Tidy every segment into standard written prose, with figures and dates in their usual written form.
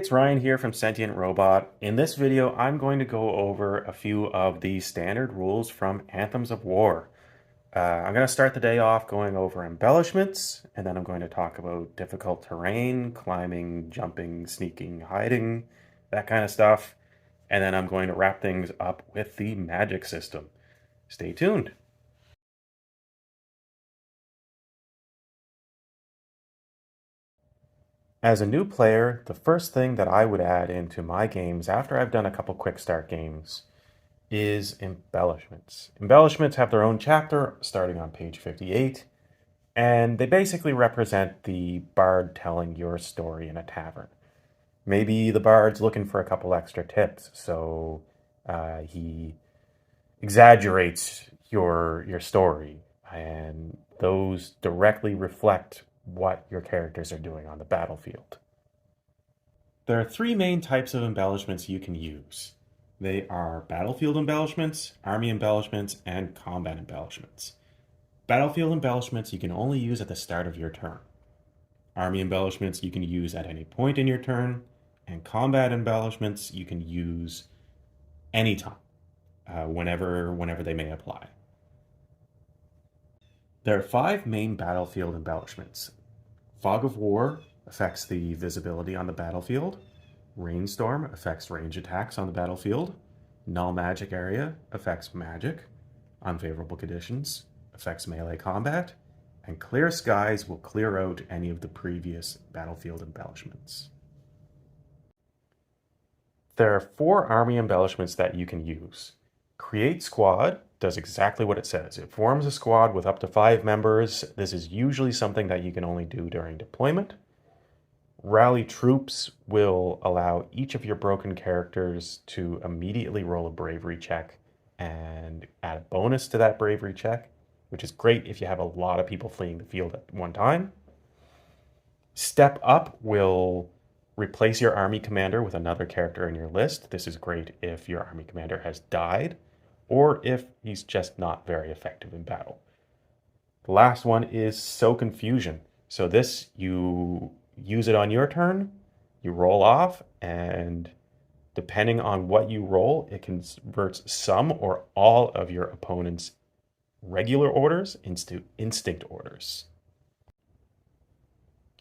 Hey, it's Ryan here from Sentient Robot. In this video, I'm going to go over a few of the standard rules from Anthems of War. I'm going to start the day off going over embellishments, and then I'm going to talk about difficult terrain, climbing, jumping, sneaking, hiding, that kind of stuff. And then I'm going to wrap things up with the magic system. Stay tuned. As a new player, the first thing that I would add into my games after I've done a couple quick start games is embellishments. Embellishments have their own chapter starting on page 58, and they basically represent the bard telling your story in a tavern. Maybe the bard's looking for a couple extra tips, so he exaggerates your story, and those directly reflect what your characters are doing on the battlefield. There are three main types of embellishments you can use. They are battlefield embellishments, army embellishments, and combat embellishments. Battlefield embellishments you can only use at the start of your turn. Army embellishments you can use at any point in your turn, and combat embellishments you can use anytime, whenever they may apply. There are five main battlefield embellishments. Fog of War affects the visibility on the battlefield. Rainstorm affects range attacks on the battlefield. Null Magic Area affects magic. Unfavorable Conditions affects melee combat. And Clear Skies will clear out any of the previous battlefield embellishments. There are four army embellishments that you can use. Create Squad does exactly what it says. It forms a squad with up to 5 members. This is usually something that you can only do during deployment. Rally Troops will allow each of your broken characters to immediately roll a bravery check and add a bonus to that bravery check, which is great if you have a lot of people fleeing the field at one time. Step Up will replace your army commander with another character in your list. This is great if your army commander has died or if he's just not very effective in battle. The last one is Sow Confusion. So this, you use it on your turn, you roll off, and depending on what you roll, it converts some or all of your opponent's regular orders into instinct orders.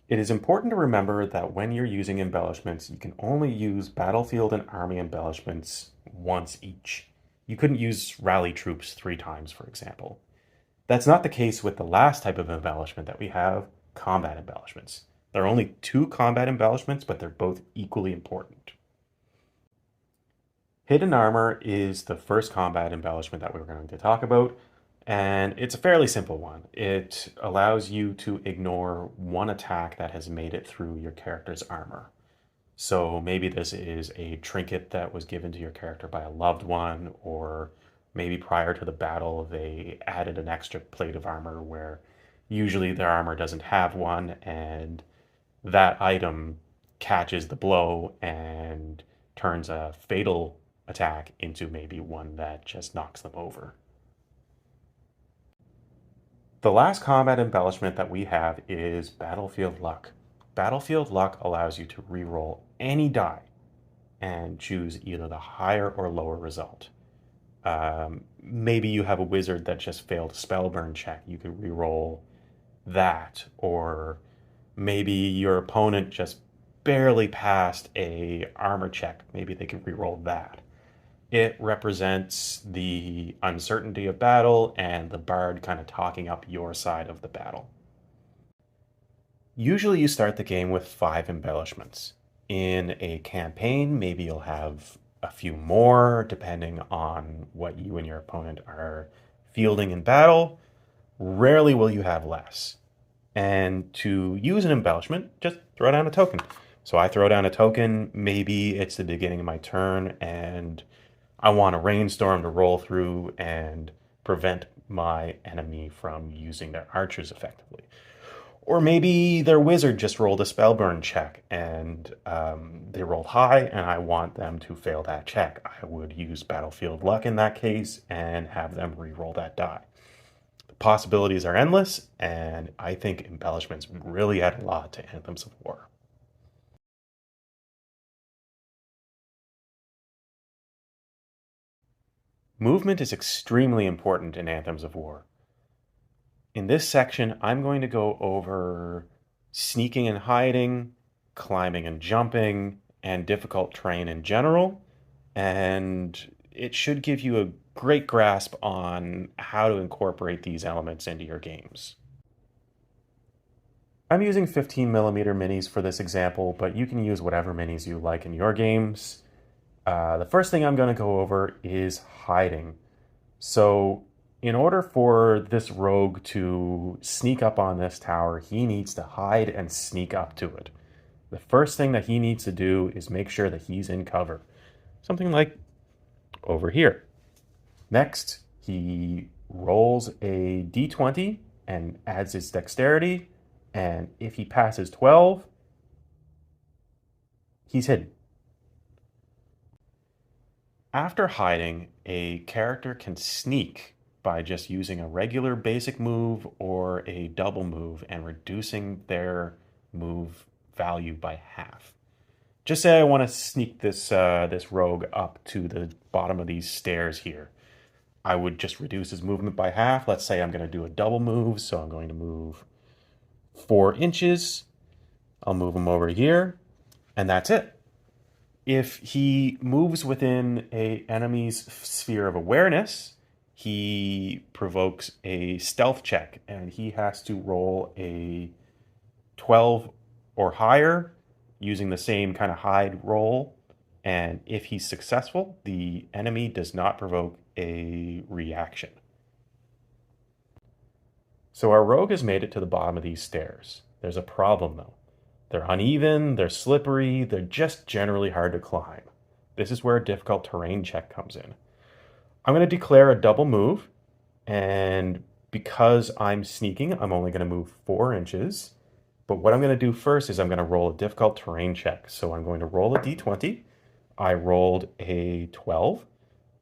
It is important to remember that when you're using embellishments, you can only use battlefield and army embellishments once each. You couldn't use rally troops 3 times, for example. That's not the case with the last type of embellishment that we have, combat embellishments. There are only 2 combat embellishments, but they're both equally important. Hidden Armor is the first combat embellishment that we're going to talk about, and it's a fairly simple one. It allows you to ignore one attack that has made it through your character's armor. So maybe this is a trinket that was given to your character by a loved one, or maybe prior to the battle they added an extra plate of armor where usually their armor doesn't have one, and that item catches the blow and turns a fatal attack into maybe one that just knocks them over. The last combat embellishment that we have is Battlefield Luck. Battlefield Luck allows you to reroll any die and choose either the higher or lower result. Maybe you have a wizard that just failed a Spellburn check. You could reroll that, or maybe your opponent just barely passed a armor check. Maybe they could reroll that. It represents the uncertainty of battle and the bard kind of talking up your side of the battle. Usually you start the game with 5 embellishments. In a campaign, maybe you'll have a few more depending on what you and your opponent are fielding in battle. Rarely will you have less. And to use an embellishment, just throw down a token. So I throw down a token, maybe it's the beginning of my turn and I want a rainstorm to roll through and prevent my enemy from using their archers effectively. Or maybe their wizard just rolled a Spellburn check and they rolled high and I want them to fail that check. I would use Battlefield Luck in that case and have them re-roll that die. The possibilities are endless, and I think embellishments really add a lot to Anthems of War. Movement is extremely important in Anthems of War. In this section, I'm going to go over sneaking and hiding, climbing and jumping, and difficult terrain in general, and it should give you a great grasp on how to incorporate these elements into your games. I'm using 15mm minis for this example, but you can use whatever minis you like in your games. The first thing I'm going to go over is hiding. So in order for this rogue to sneak up on this tower, he needs to hide and sneak up to it. The first thing that he needs to do is make sure that he's in cover. Something like over here. Next, he rolls a d20 and adds his dexterity, and if he passes 12, he's hidden. After hiding, a character can sneak by just using a regular basic move or a double move and reducing their move value by half. Just say I want to sneak this rogue up to the bottom of these stairs here. I would just reduce his movement by half. Let's say I'm going to do a double move, so I'm going to move 4 inches. I'll move him over here, and that's it. If he moves within an enemy's sphere of awareness, he provokes a stealth check, and he has to roll a 12 or higher using the same kind of hide roll. And if he's successful, the enemy does not provoke a reaction. So our rogue has made it to the bottom of these stairs. There's a problem though. They're uneven, they're slippery, they're just generally hard to climb. This is where a difficult terrain check comes in. I'm going to declare a double move, and because I'm sneaking, I'm only going to move 4 inches. But what I'm going to do first is I'm going to roll a difficult terrain check. So I'm going to roll a d20. I rolled a 12.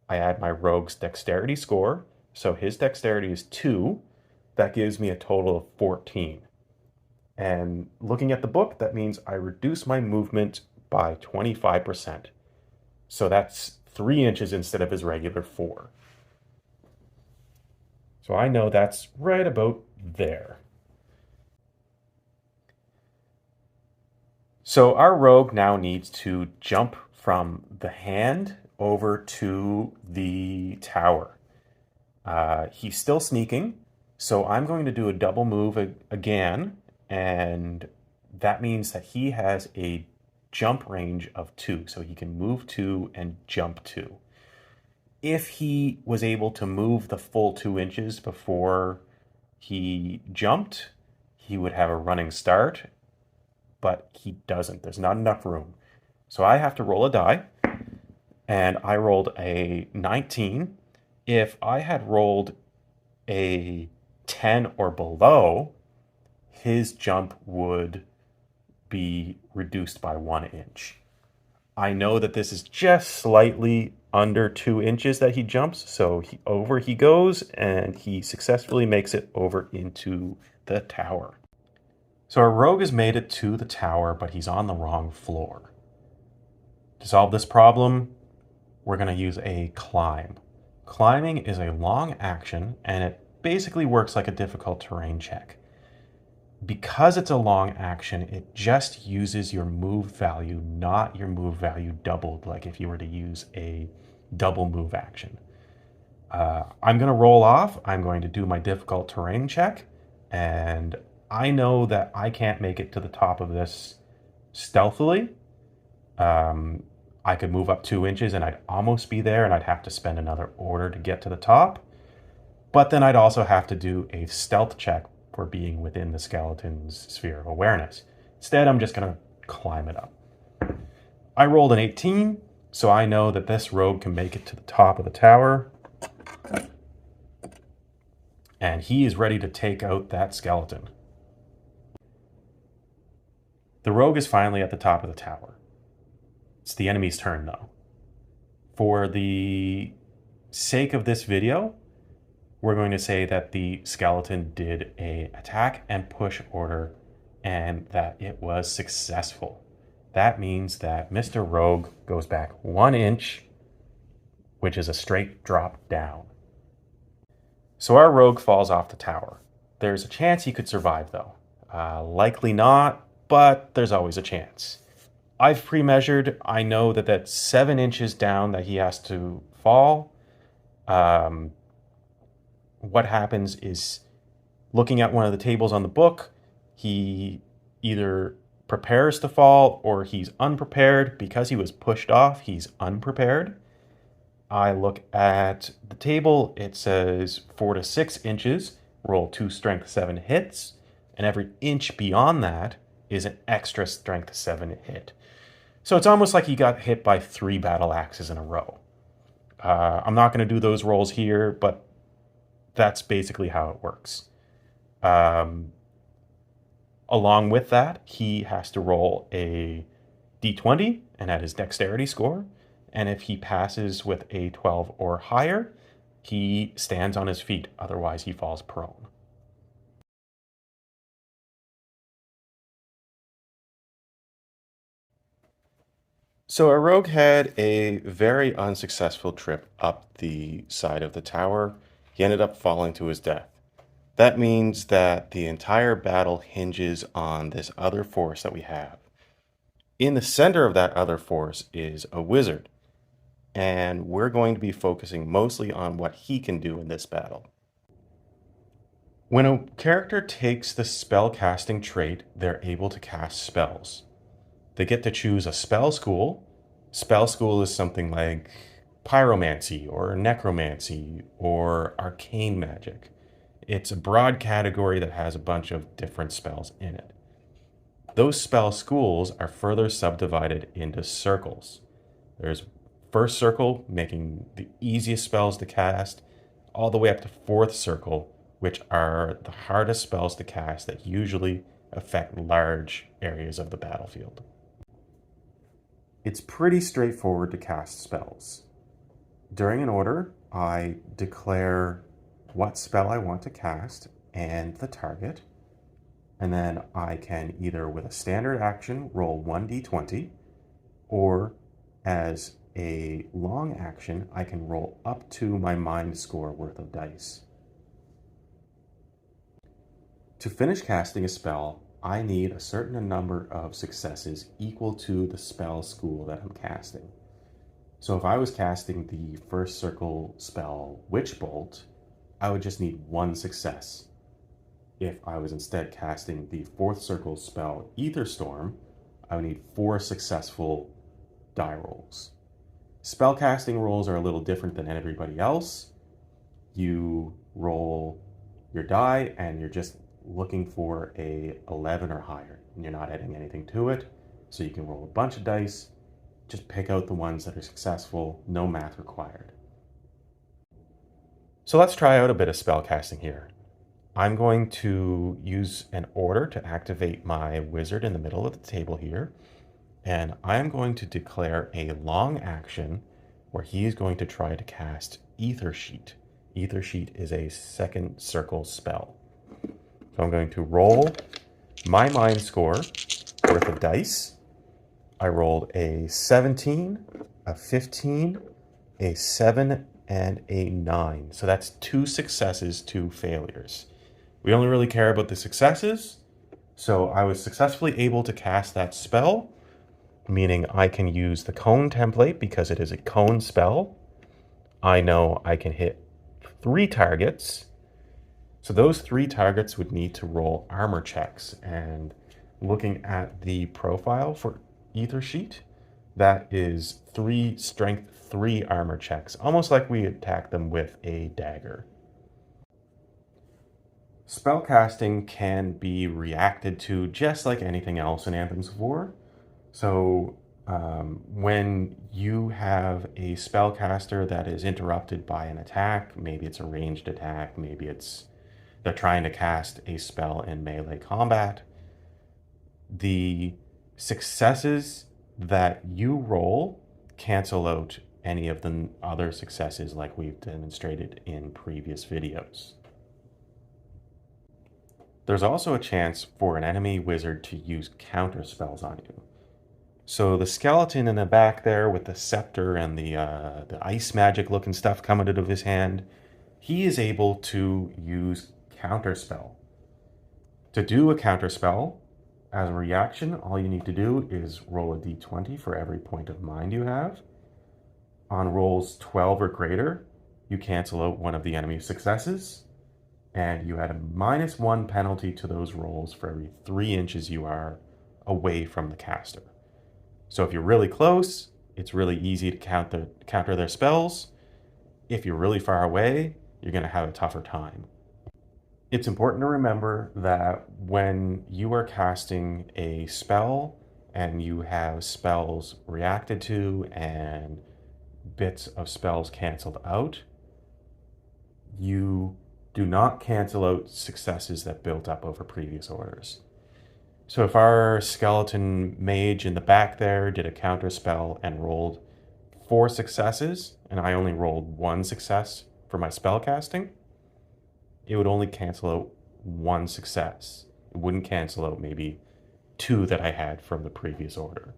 I add my rogue's dexterity score. So his dexterity is 2. That gives me a total of 14. And looking at the book, that means I reduce my movement by 25%. So that's 3 inches instead of his regular 4. So I know that's right about there. So our rogue now needs to jump from the hand over to the tower. He's still sneaking, so I'm going to do a double move again, and that means that he has a jump range of 2, so he can move 2 and jump 2. If he was able to move the full 2 inches before he jumped, he would have a running start, but he doesn't. There's not enough room. So I have to roll a die, and I rolled a 19. If I had rolled a 10 or below, his jump would be reduced by 1 inch. I know that this is just slightly under 2 inches that he jumps, so over he goes, and he successfully makes it over into the tower. So our rogue has made it to the tower, but he's on the wrong floor. To solve this problem, we're going to use a climb. Climbing is a long action, and it basically works like a difficult terrain check. Because it's a long action, it just uses your move value, not your move value doubled, like if you were to use a double move action. I'm going to roll off. I'm going to do my difficult terrain check, and I know that I can't make it to the top of this stealthily. I could move up 2 inches and I'd almost be there, and I'd have to spend another order to get to the top. But then I'd also have to do a stealth check for being within the skeleton's sphere of awareness. Instead, I'm just going to climb it up. I rolled an 18, so I know that this rogue can make it to the top of the tower. And he is ready to take out that skeleton. The rogue is finally at the top of the tower. It's the enemy's turn, though. For the sake of this video, we're going to say that the skeleton did an attack and push order, and that it was successful. That means that Mr. Rogue goes back 1 inch, which is a straight drop down. So our rogue falls off the tower. There's a chance he could survive, though. Likely not, but there's always a chance. I've pre-measured. I know that that's 7 inches down that he has to fall. What happens is, looking at one of the tables on the book, he either prepares to fall or he's unprepared. Because he was pushed off, he's unprepared. I look at the table, it says 4 to 6 inches, roll 2 strength 7 hits, and every inch beyond that is an extra strength 7 hit. So it's almost like he got hit by 3 battle axes in a row. I'm not going to do those rolls here, but that's basically how it works. Along with that, he has to roll a d20 and add his dexterity score. And if he passes with a 12 or higher, he stands on his feet. Otherwise, he falls prone. So our rogue had a very unsuccessful trip up the side of the tower. He ended up falling to his death. That means that the entire battle hinges on this other force that we have. In the center of that other force is a wizard, and we're going to be focusing mostly on what he can do in this battle. When a character takes the spell casting trait, they're able to cast spells. They get to choose a spell school. Spell school is something like pyromancy or necromancy or arcane magic. It's a broad category that has a bunch of different spells in it. Those spell schools are further subdivided into circles. There's first circle, making the easiest spells to cast, all the way up to fourth circle, which are the hardest spells to cast that usually affect large areas of the battlefield. It's pretty straightforward to cast spells. During an order, I declare what spell I want to cast and the target, and then I can either with a standard action roll 1d20, or as a long action I can roll up to my mind score worth of dice. To finish casting a spell, I need a certain number of successes equal to the spell school that I'm casting. So if I was casting the first circle spell Witch Bolt, I would just need 1 success. If I was instead casting the fourth circle spell Ether Storm, I would need 4 successful die rolls. Spellcasting rolls are a little different than everybody else. You roll your die and you're just looking for a 11 or higher, and you're not adding anything to it. So you can roll a bunch of dice, just pick out the ones that are successful, no math required. So let's try out a bit of spellcasting here. I'm going to use an order to activate my wizard in the middle of the table here, and I'm going to declare a long action where he is going to try to cast Ether Sheet. Ether Sheet is a second circle spell. So I'm going to roll my mind score worth of dice. I rolled a 17, a 15, a 7, and a 9. So that's 2 successes, 2 failures. We only really care about the successes. So I was successfully able to cast that spell, meaning I can use the cone template because it is a cone spell. I know I can hit 3 targets. So those 3 targets would need to roll armor checks. And looking at the profile for Ether Sheet, that is 3 strength 3 armor checks, almost like we attack them with a dagger. Spellcasting can be reacted to just like anything else in Anthems of War. So when you have a spellcaster that is interrupted by an attack, maybe it's a ranged attack, maybe they're trying to cast a spell in melee combat, the successes that you roll cancel out any of the other successes like we've demonstrated in previous videos. There's also a chance for an enemy wizard to use counter spells on you. So the skeleton in the back there with the scepter and the ice magic looking stuff coming out of his hand, he is able to use counterspell. To do a counterspell, as a reaction, all you need to do is roll a d20 for every point of mind you have. On rolls 12 or greater, you cancel out one of the enemy's successes, and you add a -1 penalty to those rolls for every 3 inches you are away from the caster. So if you're really close, it's really easy to counter their spells. If you're really far away, you're going to have a tougher time. It's important to remember that when you are casting a spell and you have spells reacted to and bits of spells canceled out, you do not cancel out successes that built up over previous orders. So if our skeleton mage in the back there did a counter spell and rolled 4 successes, and I only rolled 1 success for my spell casting, it would only cancel out 1 success. It wouldn't cancel out maybe 2 that I had from the previous order.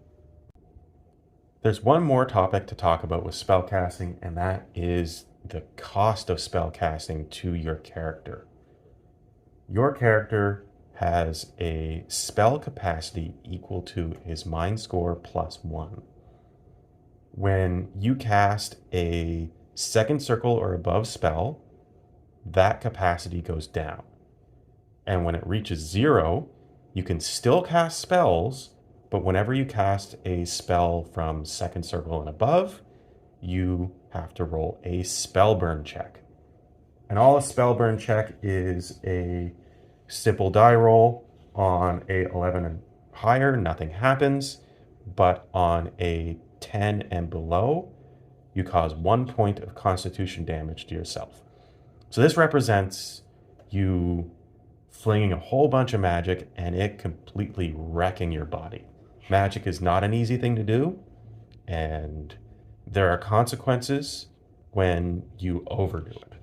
There's one more topic to talk about with spellcasting, and that is the cost of spellcasting to your character. Your character has a spell capacity equal to his mind score +1. When you cast a second circle or above spell, that capacity goes down. And when it reaches 0, you can still cast spells, but whenever you cast a spell from second circle and above, you have to roll a Spellburn Check. And all a Spellburn Check is a simple die roll. On a 11 and higher, nothing happens, but on a 10 and below, you cause 1 point of constitution damage to yourself. So this represents you flinging a whole bunch of magic and it completely wrecking your body. Magic is not an easy thing to do, and there are consequences when you overdo it.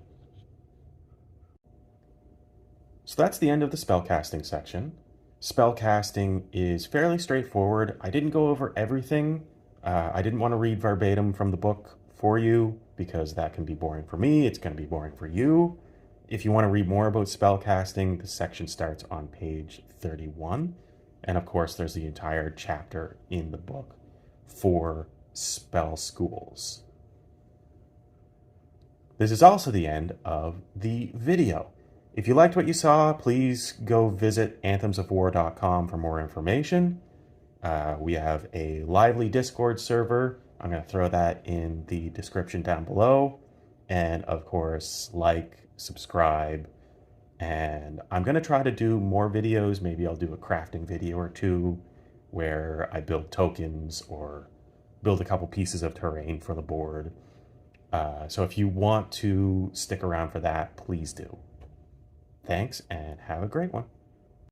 So that's the end of the spellcasting section. Spellcasting is fairly straightforward. I didn't go over everything. I didn't want to read verbatim from the book for you because that can be boring for me. It's going to be boring for you. If you want to read more about spellcasting, the section starts on page 31. And of course, there's the entire chapter in the book for spell schools. This is also the end of the video. If you liked what you saw, please go visit anthemsofwar.com for more information. We have a lively Discord server. I'm going to throw that in the description down below. And of course, like, subscribe, and I'm going to try to do more videos. Maybe I'll do a crafting video or 2 where I build tokens or build a couple pieces of terrain for the board. So if you want to stick around for that, please do. Thanks, and have a great one.